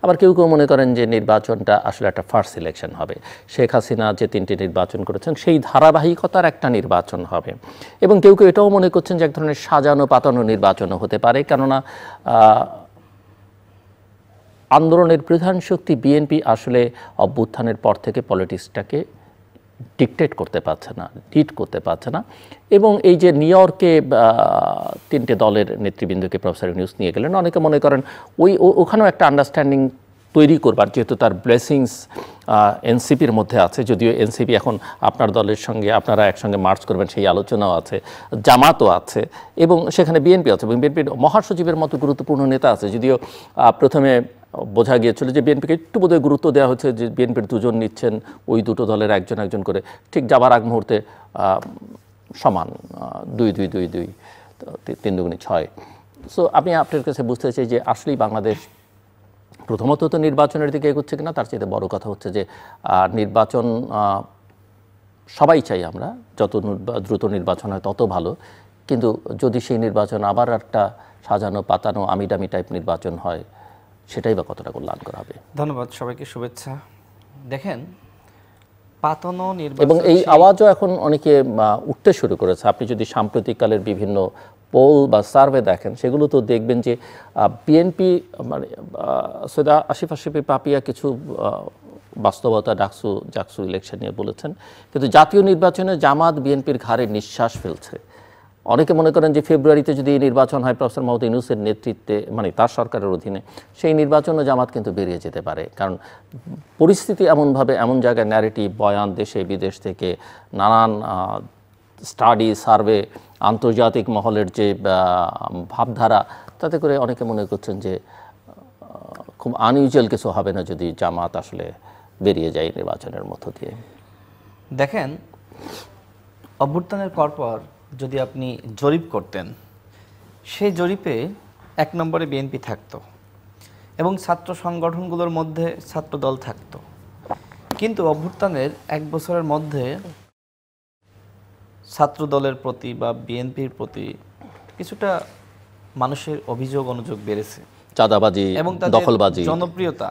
আবার কেউ কেউ মনে করেন যে নির্বাচনটা আসলে একটা ফার্স্ট সিলেকশন হবে, শেখ হাসিনা যে 3টি নির্বাচন করেছেন সেই ধারাবাহিকতার একটা নির্বাচন হবে, এবং কেউ কেউ এটাও মনে করছেন যে এক ধরনের সাজানো পাতানো নির্বাচনও হতে পারে, কেননা আন্দোলনের প্রধান শক্তি বিএনপি আসলে অভ্যুত্থানের পর থেকে পলিটিক্সটাকে ডিকটেট করতে পারছে না, লিড করতে পারছে না। এবং এই যে নিউ ইয়র্কে 3টে দলের নেতৃবৃন্দকে প্রফেসর ইউনূস নিয়ে গেলেন, অনেকে মনে করেন ওখানেও একটা আন্ডারস্ট্যান্ডিং তৈরি করবার, যেহেতু তার ব্লেসিংস এনসিপির মধ্যে আছে, যদিও এনসিপি এখন আপনার দলের সঙ্গে আপনারা একসঙ্গে মার্চ করবেন সেই আলোচনাও আছে, জামাতও আছে, এবং সেখানে বিএনপি আছে, এবং বিএনপির মহাসচিবের মতো গুরুত্বপূর্ণ নেতা আছে। যদিও প্রথমে বোঝা গিয়েছিল যে বিএনপিকে একটু বোধহয় গুরুত্ব দেওয়া হচ্ছে, যে বিএনপির 2জন নিচ্ছেন, ওই দুটো দলের একজন একজন করে, ঠিক যাবার আগ মুহূর্তে সমান 2-2-2-2, 3 দুগুণে 6। সো আমি আপনার কাছে বুঝতে চাই যে আসলেই বাংলাদেশ প্রথমত তো নির্বাচনের দিকে এগোচ্ছে কিনা, তার চেয়ে বড় কথা হচ্ছে যে নির্বাচন সবাই চাই আমরা, যত দ্রুত নির্বাচন হয় তত ভালো, কিন্তু যদি সেই নির্বাচন আবার একটা সাজানো পাতানো আমিডামি টাইপ নির্বাচন হয়, সেটাই বা কতটা কল্যাণকর হবে। ধন্যবাদ, সবাইকে শুভেচ্ছা। দেখেন, পাতানো নির্বাচন, এবং এই আওয়াজও এখন অনেকে উঠতে শুরু করেছে। আপনি যদি সাম্প্রতিককালের বিভিন্ন পোল বা সার্ভে দেখেন, সেগুলো তো দেখবেন যে বিএনপি মানে সৈয়দ আসিফ পাপিয়া কিছু বাস্তবতা জাকসু ইলেকশন নিয়ে বলেছেন, কিন্তু জাতীয় নির্বাচনে জামাত বিএনপির ঘাড়ে নিঃশ্বাস ফেলছে। অনেকে মনে করেন যে ফেব্রুয়ারিতে যদি নির্বাচন হয় প্রফেসর মোহাম্মদ ইউনূসের নেতৃত্বে, মানে তার সরকারের অধীনে, সেই নির্বাচনও জামাত কিন্তু বেরিয়ে যেতে পারে, কারণ পরিস্থিতি এমনভাবে, এমন জায়গায় ন্যারেটিভ বয়ান দেশে বিদেশ থেকে নানান স্টাডি সার্ভে, আন্তর্জাতিক মহলের যে ভাবধারা, তাতে করে অনেকে মনে করছেন যে খুব আনইউজুয়াল কিছু হবে না যদি জামাত আসলে বেরিয়ে যায় নির্বাচনের মধ্য দিয়ে। দেখেন, অভ্যুত্থানের পরপর যদি আপনি জরিপ করতেন, সেই জরিপে 1 নম্বরে বিএনপি থাকতো এবং ছাত্র সংগঠনগুলোর মধ্যে ছাত্র দল থাকতো। কিন্তু অভ্যুত্থানের 1 বছরের মধ্যে ছাত্র দলের প্রতি বা বিএনপির প্রতি কিছুটা মানুষের অভিযোগ অনুযোগ বেড়েছে, চাঁদাবাজি এবং দখলবাজি, জনপ্রিয়তা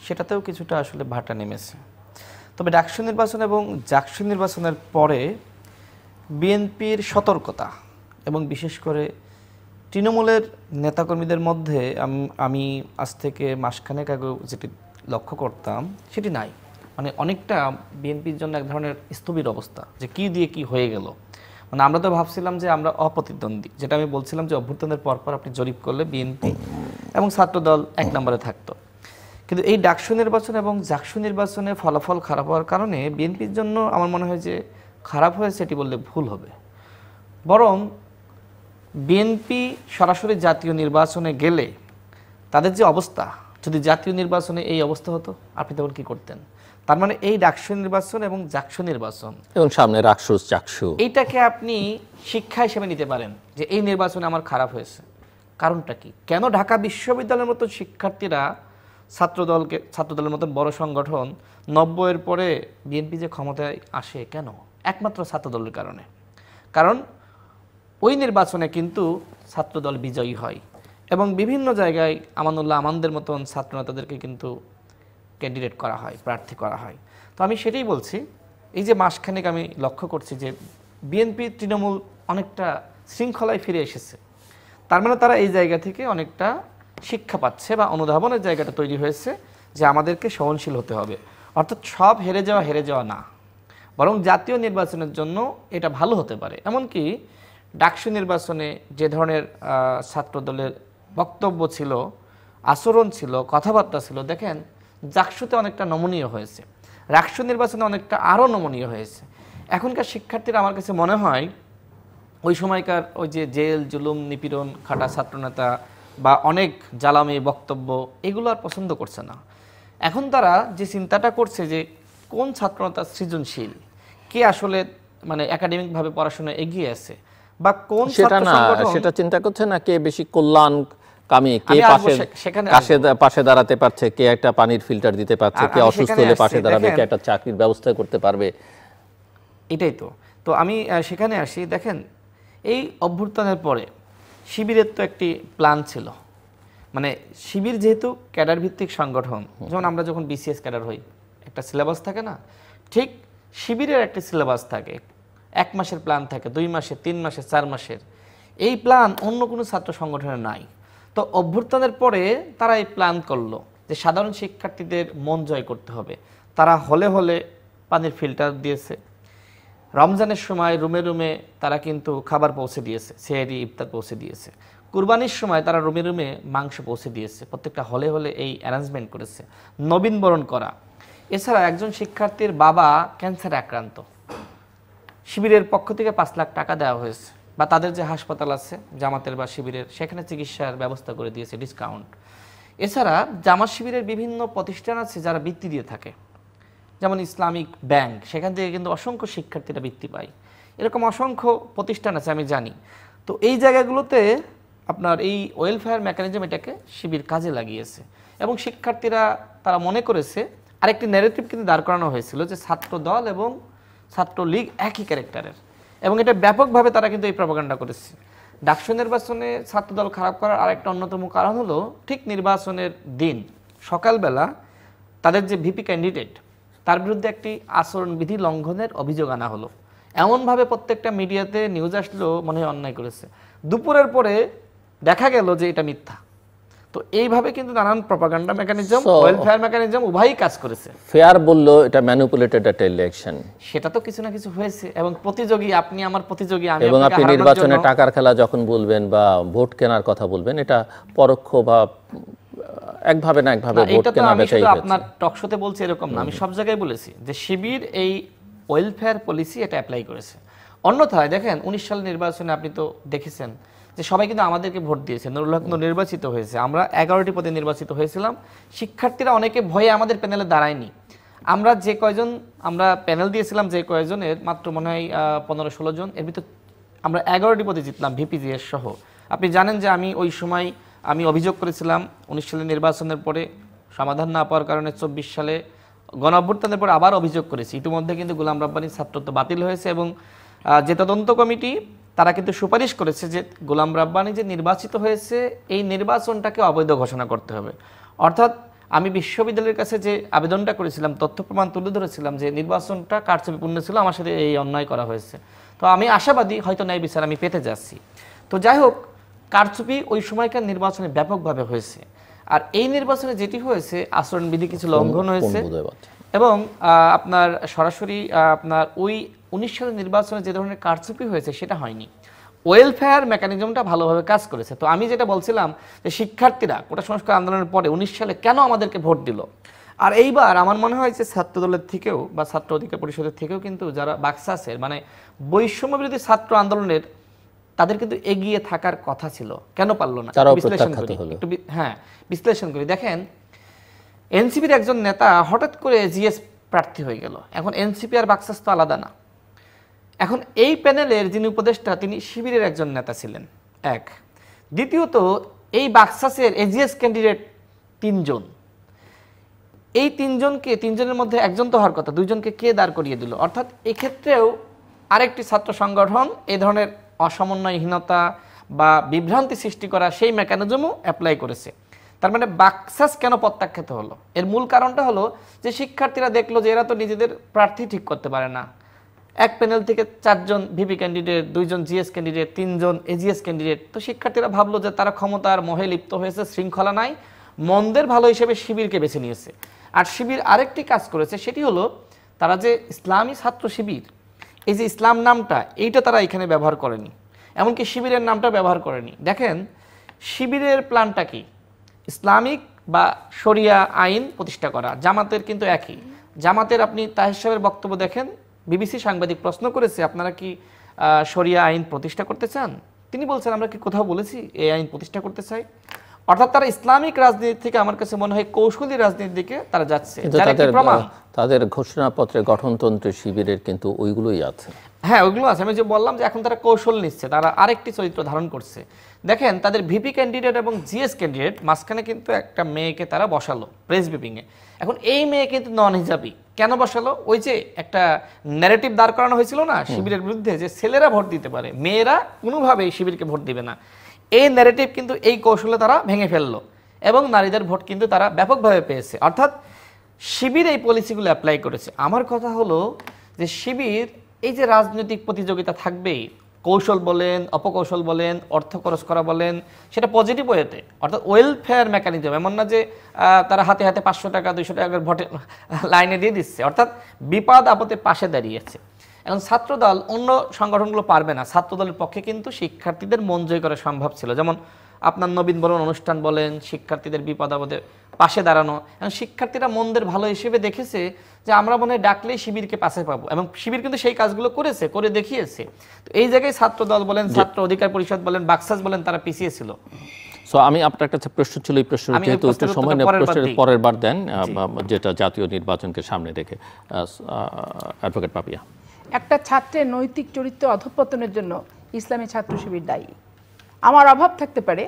সেটাতেও কিছুটা আসলে ভাটা নেমেছে। তবে ডাকসু নির্বাচন এবং জাকসু নির্বাচনের পরে বিএনপির সতর্কতা এবং বিশেষ করে তৃণমূলের নেতাকর্মীদের মধ্যে আমি আজ থেকে মাসখানেক আগে যেটি লক্ষ্য করতাম সেটি নাই। মানে অনেকটা বিএনপির জন্য এক ধরনের স্থবির অবস্থা, যে কি দিয়ে কি হয়ে গেল। মানে আমরা তো ভাবছিলাম যে আমরা অপ্রতিদ্বন্দ্বী, যেটা আমি বলছিলাম যে অভ্যুত্থানের পরপর আপনি জরিপ করলে বিএনপি এবং ছাত্রদল 1 নম্বরে থাকতো। কিন্তু এই ডাকসু নির্বাচন এবং জাকসু নির্বাচনে ফলাফল খারাপ হওয়ার কারণে বিএনপির জন্য আমার মনে হয় যে খারাপ হয়েছে এটি বললে ভুল হবে। বরং বিএনপি সরাসরি জাতীয় নির্বাচনে গেলে তাদের যে অবস্থা, যদি জাতীয় নির্বাচনে এই অবস্থা হতো, আপনি তখন কি করতেন? তার মানে এই ডাকসু নির্বাচন এবং জাকসু নির্বাচন এবং সামনে রাকসুস জাকসু, এইটাকে আপনি শিক্ষা হিসেবে নিতে পারেন যে এই নির্বাচনে আমার খারাপ হয়েছে। কারণটা কি? কেন ঢাকা বিশ্ববিদ্যালয়ের মতো শিক্ষার্থীরা ছাত্রদলের মতো বড় সংগঠন 90-এর পরে বিএনপি যে ক্ষমতায় আসে, কেন? একমাত্র ছাত্রদলের কারণে। কারণ ওই নির্বাচনে কিন্তু ছাত্রদল বিজয়ী হয় এবং বিভিন্ন জায়গায় আমানুল্লাহ আমানদের মতন ছাত্র নেতাদেরকে কিন্তু ক্যান্ডিডেট করা হয়, প্রার্থী করা হয়। তো আমি সেটাই বলছি, এই যে মাসখানেক আমি লক্ষ্য করছি যে বিএনপি তৃণমূল অনেকটা শৃঙ্খলায় ফিরে এসেছে। তার মানে তারা এই জায়গা থেকে অনেকটা শিক্ষা পাচ্ছে বা অনুধাবনের জায়গাটা তৈরি হয়েছে যে আমাদেরকে সহনশীল হতে হবে। অর্থাৎ সব হেরে যাওয়া না, বরং জাতীয় নির্বাচনের জন্য এটা ভালো হতে পারে। এমনকি ডাকসু নির্বাচনে যে ধরনের ছাত্রদলের বক্তব্য ছিল, আচরণ ছিল, কথাবার্তা ছিল, দেখেন জাকসুতে অনেকটা নমনীয় হয়েছে, রাকসু নির্বাচনে অনেকটা আরও নমনীয় হয়েছে। এখনকার শিক্ষার্থীরা আমার কাছে মনে হয় ওই সময়কার ওই যে জেল জুলুম নিপীড়ন খাটা ছাত্রনেতা বা অনেক জ্বালামি বক্তব্য, এগুলো আর পছন্দ করছে না। এখন তারা যে চিন্তাটা করছে যে কোন ছাত্রনেতা সৃজনশীল, কে আসলে মানে একাডেমিকভাবে পড়াশোনা এগিয়ে আছে, বা কোন সেটা চিন্তা করছে না, কে বেশি কল্যাণ কামী, কে পাশে দাঁড়াতে পারছে, কে একটা পানির ফিল্টার দিতে পারছে, কে অসুস্থ হলে পাশে দাঁড়াবে, কে একটা চাকরির ব্যবস্থা করতে পারবে। এটাই তো আমি সেখানে আসি। দেখেন, এই অভ্যুত্থানের পরে শিবিরের তো একটি প্ল্যান ছিল মানে শিবির যেহেতু ক্যাডার ভিত্তিক সংগঠন, যেমন আমরা যখন বিসিএস ক্যাডার হই একটা সিলেবাস থাকে না, ঠিক শিবিরের একটা সিলেবাস থাকে, 1 মাসের প্ল্যান থাকে, 2 মাসের, 3 মাসের, 4 মাসের। এই প্ল্যান অন্য কোনো ছাত্র সংগঠনের নাই। তো অভ্যুত্থানের পরে তারা এই প্ল্যান করলো যে সাধারণ শিক্ষার্থীদের মন জয় করতে হবে। তারা হলে হলে পানির ফিল্টার দিয়েছে, রমজানের সময় রুমে রুমে তারা কিন্তু খাবার পৌঁছে দিয়েছে, সেহরি ইফতার পৌঁছে দিয়েছে। কুরবানির সময় তারা রুমে রুমে মাংস পৌঁছে দিয়েছে, প্রত্যেকটা হলে হলে এই অ্যারেঞ্জমেন্ট করেছে। নবীনবরণ করা। এছাড়া একজন শিক্ষার্থীর বাবা ক্যান্সারে আক্রান্ত, শিবিরের পক্ষ থেকে 5 লাখ টাকা দেওয়া হয়েছে, বা তাদের যে হাসপাতাল আছে জামাতের বা শিবিরের, সেখানে চিকিৎসার ব্যবস্থা করে দিয়েছে ডিসকাউন্ট। এছাড়া জামাত শিবিরের বিভিন্ন প্রতিষ্ঠান আছে যারা বৃত্তি দিয়ে থাকে, যেমন ইসলামিক ব্যাংক, সেখান থেকে কিন্তু অসংখ্য শিক্ষার্থীরা বৃত্তি পায়। এরকম অসংখ্য প্রতিষ্ঠান আছে আমি জানি। তো এই জায়গাগুলোতে আপনার এই ওয়েলফেয়ার মেকানিজম এটাকে শিবির কাজে লাগিয়েছে, এবং শিক্ষার্থীরা তারা মনে করেছে, আরেকটি ন্যারেটিভ কিন্তু দাঁড় করানো হয়েছিল যে ছাত্র দল এবং ছাত্রলীগ একই ক্যারেক্টারের, এবং এটা ব্যাপকভাবে তারা কিন্তু এই প্রপাগান্ডা করেছে। ডাকসু নির্বাচনে ছাত্রদল খারাপ করার আরেকটা অন্যতম কারণ হলো ঠিক নির্বাচনের দিন সকালবেলা তাদের যে ভিপি ক্যান্ডিডেট তার বিরুদ্ধে একটি আচরণবিধি লঙ্ঘনের অভিযোগ আনা হলো। এমনভাবে প্রত্যেকটা মিডিয়াতে নিউজ আসলো মনে হয় অন্যায় করেছে, দুপুরের পরে দেখা গেল যে এটা মিথ্যা। তো এইভাবে কিন্তু নানান প্রপাগান্ডা মেকানিজম, ওয়েলফেয়ার মেকানিজম উভয়ই কাজ করেছে। ফেয়ার বললো এটা ম্যানিপুলেটেড একটা ইলেকশন, সেটা তো কিছু না কিছু হয়েছে, এবং প্রতিযোগী আপনি আমার প্রতিযোগী, আমি এবং আপনি নির্বাচনে টাকার খেলা যখন বলবেন বা ভোট কেনার কথা বলবেন, এটা পরোক্ষ বা একভাবে না একভাবে ভোট কেনা বেচাই হয়েছে। আপনার টকশোতে বলছি এরকম না, আমি সব জায়গায় বলেছি যে শিবির এই ওয়েলফেয়ার পলিসি এটা অ্যাপ্লাই করেছে। অন্যথায় দেখেন 19 সালের নির্বাচনে আপনি তো দেখেছেন যে সবাই কিন্তু আমাদেরকে ভোট দিয়েছে, নুরুল হক নির্বাচিত হয়েছে, আমরা 11টি পদে নির্বাচিত হয়েছিলাম। শিক্ষার্থীরা অনেকে ভয়ে আমাদের প্যানেলে দাঁড়ায়নি। আমরা যে কয়জন আমরা প্যানেল দিয়েছিলাম, যে কয়জনের মাত্র মনে হয় 15-16 জন, এর ভিতর আমরা 11টি পদে জিতলাম ভিপিজিএস সহ। আপনি জানেন যে আমি ওই সময় অভিযোগ করেছিলাম 19 সালের নির্বাচনের পরে সমাধান না পাওয়ার কারণে 24 সালে গণ অভ্যুত্থানের পরে আবার অভিযোগ করেছি। ইতিমধ্যে কিন্তু গোলাম রাব্বানীর ছাত্রত্ব বাতিল হয়েছে, এবং যে তদন্ত কমিটি তারা কিন্তু সুপারিশ করেছে যে গোলাম রাব্বানী যে নির্বাচিত হয়েছে এই নির্বাচনটাকে অবৈধ ঘোষণা করতে হবে। অর্থাৎ আমি বিশ্ববিদ্যালয়ের কাছে যে আবেদনটা করেছিলাম, তথ্য প্রমাণ তুলে ধরেছিলাম যে নির্বাচনটা কারচুপিপূর্ণ ছিল, আমার সাথে এই অন্যায় করা হয়েছে। তো আমি আশাবাদী হয়তো ন্যায় বিচার আমি পেতে যাচ্ছি। তো যাই হোক, কারচুপি ওই সময়কার নির্বাচনে ব্যাপকভাবে হয়েছে, আর এই নির্বাচনে যেটি হয়েছে আচরণবিধি কিছু লঙ্ঘন হয়েছে, এবং আপনার সরাসরি আপনার ওই 19 সালের নির্বাচনে যে ধরনের কারচুপি হয়েছে সেটা হয়নি। ওয়েলফেয়ার মেকানিজমটা ভালোভাবে কাজ করেছে। তো আমি যেটা বলছিলাম যে শিক্ষার্থীরা কোটা সংস্কার আন্দোলনের পরে 19 সালে কেন আমাদেরকে ভোট দিল, আর এইবার আমার মনে হয় যে ছাত্রদলের থেকেও বা ছাত্র অধিকার পরিষদের থেকেও কিন্তু যারা বাকসাসের মানে বৈষম্য বিরোধী ছাত্র আন্দোলনের, তাদের কিন্তু এগিয়ে থাকার কথা ছিল, কেন পারলো না? বিশ্লেষণ করি একটু, হ্যাঁ বিশ্লেষণ করি। দেখেন, এনসিপির একজন নেতা হঠাৎ করে জিএস প্রার্থী হয়ে গেল। এখন এনসিপি আর বাকসাস তো আলাদা না। এখন এই প্যানেলের যিনি উপদেষ্টা তিনি শিবিরের একজন নেতা ছিলেন, এক। দ্বিতীয়ত এই বাকসাসের এজিএস ক্যান্ডিডেট 3 জন। এই 3 জনের মধ্যে একজন তো হওয়ার কথা, 2 জনকে কে দাঁড় করিয়ে দিল? অর্থাৎ এক্ষেত্রেও আরেকটি ছাত্র সংগঠন এই ধরনের অসমন্বয়হীনতা বা বিভ্রান্তি সৃষ্টি করা সেই মেকানিজমও অ্যাপ্লাই করেছে। তার মানে বাকসাস কেন প্রত্যাখ্যাত হলো? এর মূল কারণটা হলো যে শিক্ষার্থীরা দেখলো যে এরা তো নিজেদের প্রার্থী ঠিক করতে পারে না। এক প্যানেল থেকে 4 জন ভিপি ক্যান্ডিডেট, 2 জন জিএস ক্যান্ডিডেট, 3 জন এজিএস ক্যান্ডিডেট। তো শিক্ষার্থীরা ভাবলো যে তারা ক্ষমতার মোহে লিপ্ত হয়েছে, শৃঙ্খলা নাই, মন্দের ভালো হিসেবে শিবিরকে বেছে নিয়েছে। আর শিবির আরেকটি কাজ করেছে, সেটি হলো তারা যে ইসলামী ছাত্র শিবির, এই যে ইসলাম নামটা এইটা তারা এখানে ব্যবহার করেনি, এমনকি শিবিরের নামটা ব্যবহার করেনি। দেখেন শিবিরের প্ল্যানটা কি? ইসলামিক বা শরিয়া আইন প্রতিষ্ঠা করা। জামাতের কিন্তু একই। জামাতের আপনি তাহের সাহেবের বক্তব্য দেখেন, বিবিসি সাংবাদিক প্রশ্ন করেছে আপনারা কি শরিয়া আইন প্রতিষ্ঠা করতে চান? তিনি বলছেন আমরা কি কোথাও বলেছি এই আইন প্রতিষ্ঠা করতে চাই? অর্থাৎ তারা ইসলামিক রাজনীতি থেকে আমার কাছে মনে হয় কৌশলী রাজনীতির দিকে তারা যাচ্ছে। তাদের ঘোষণাপত্রে গঠনতন্ত্রের শিবিরের কিন্তু ওইগুলোই আছে। হ্যাঁ, ওইগুলো আছে। আমি যে বললাম যে এখন তারা কৌশল নিচ্ছে, তারা আরেকটি চরিত্র ধারণ করছে। দেখেন তাদের ভিপি ক্যান্ডিডেট এবং জিএস ক্যান্ডিডেট মাঝখানে কিন্তু একটা মেয়েকে তারা বসালো প্রেস ব্রিফিংয়ে। এখন এই মেয়ে কিন্তু নন হিজাবি। কেন বসালো? ওই যে একটা ন্যারেটিভ দাঁড় করানো হয়েছিল না শিবিরের বিরুদ্ধে, যে ছেলেরা ভোট দিতে পারে, মেয়েরা কোনোভাবেই শিবিরকে ভোট দিবে না। এই ন্যারেটিভ কিন্তু এই কৌশলে তারা ভেঙে ফেললো। এবং নারীদের ভোট কিন্তু তারা ব্যাপকভাবে পেয়েছে। অর্থাৎ শিবির এই পলিসিগুলো অ্যাপ্লাই করেছে। আমার কথা হলো যে শিবির এই যে রাজনৈতিক প্রতিযোগিতা থাকবেই, কৌশল বলেন, অপকৌশল বলেন, অর্থ খরচ করা বলেন, সেটা পজিটিভ ওয়েতে, অর্থাৎ ওয়েলফেয়ার মেকানিজম। এমন না যে তারা হাতে হাতে 500 টাকা 200 টাকার ভোটে লাইনে দিয়ে দিচ্ছে, অর্থাৎ বিপদ আপদে পাশে দাঁড়িয়েছে। এখন ছাত্রদল অন্য সংগঠনগুলো পারবে না, ছাত্রদলের পক্ষে কিন্তু শিক্ষার্থীদের মন জয় করা সম্ভব ছিল। যেমন আপনার নবীন বরণ অনুষ্ঠান বলেন, শিক্ষার্থীদের বিপদ আপদে পাশে দাঁড়ানো। এবং শিক্ষার্থীরা মনদের ভালো হিসেবে দেখেছে যে আমরা মনে হয় ডাকলেই শিবিরকে পাশে পাবো, এবং শিবির কিন্তু সেই কাজগুলো করেছে, করে দেখিয়েছে। তো এই জায়গায় ছাত্রদল বলেন, ছাত্র অধিকার পরিষদ বলেন, বাকসাস বলেন, তারা পিছিয়ে ছিল। সো আমি আপনার কাছে প্রশ্ন ছিল, এই প্রশ্ন যেহেতু সময় পরের বার দেন, যেটা জাতীয় নির্বাচনকে সামনে রেখে। অ্যাডভোকেট পাপিয়া, একটা ছাত্রের নৈতিক চরিত্র অধঃপতনের জন্য ইসলামী ছাত্র শিবির দায়ী। আমার অভাব থাকতে পারে,